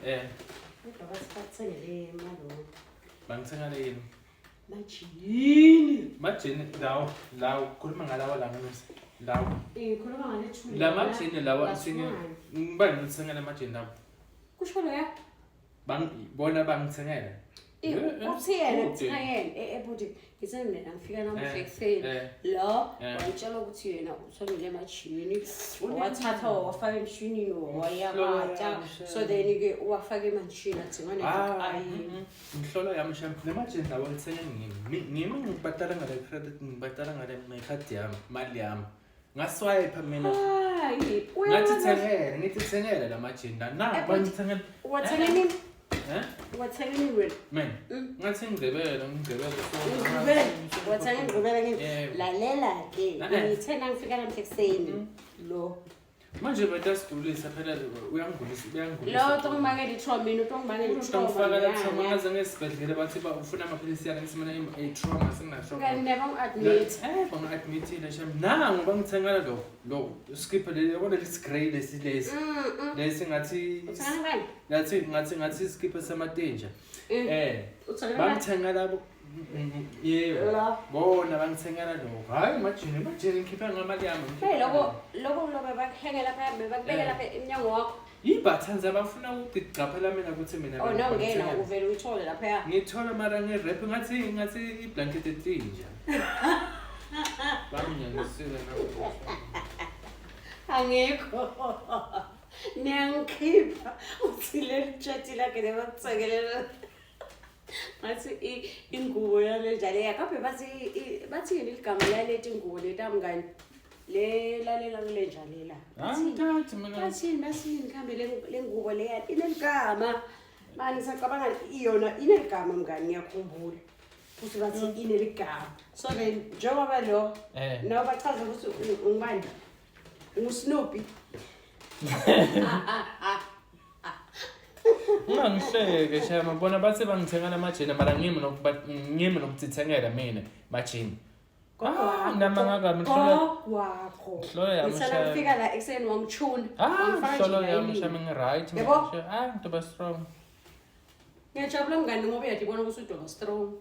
Kodwa bathengele imali. Bangithengele yini? Majini. Lawo khuluma ngalawa la nganusi. Lawo. Khuluma ngale thuli. La majini lawa ngibani ngithengele amajini lawo. Kusho lo Bona bangithengele. Uthi yena kuthayene ebudi ngisemina ngifika namuhla ekuseni lo wayitshela ukuthi yena uthengile emajini wathatha wafaka emshinini wayabata so then ke wafaka emajini athingane ayini ngihlola yami sham lemajini lawo ngithenge ngimi ngibhatala ngale credit ngibhatala ngale card yami mali yami ngaswipe mina ngithi thengele lamajini na bangithengele wathengele wathengele wena man ngathi ngigqibele wathengele ngigqibele lalela ke ngithena ngifika namhla ekuseni lo manje betasidulisa phela uyangulisa lo tongibangela i-trauma mina utongibangela i-trauma ufaka la trauma ngaze ngesibhedlela bathi ufuna amaphilisi yakhe ngisimana i-trauma singina-trauma kanti nebangu-admit bangu-admitile sham nangu bangithengela lo skip leli yabona lesi grey lesi ngathi skip samatenja bangithengela yebo bona bangithengela lokho hayi majini ngikhipha ngamali yami lokho bebakuhengela phaya bebakubekela lapha emnyango wakho i-buttons abafuna ukuqaphela mina ukuthi mina nongena uvele uyithole laphaya ngithola mara nge-rap ngathi i-blanket etinja bamnyangisile angekho niyangikhipha uthi leli tshati lakhe nebakusekelela ngathi ingubo yale njalo yakabe bathi yini igama lalethi ingubo letamngani le lalela kule njalela angithathi mina bathi masini khambe le ngubo le yathi ineligama manje sacabanga iyona ineligama mngani ngiyakhumbula futhi bathi ineligama so then njengoba lo nawo bachaza ukuthi ungubani uSnoopy ungangihleke shema bona bathi bangithengela amajini mara ngimi nokuthithengela mina majini namangaka kwakho ngisala kufika la ekuseni wangithuna hlolo yami shema ngi-right yebo ntoba strong ngiyajabula mngani ngoba uyadibona ukuthi udoba strong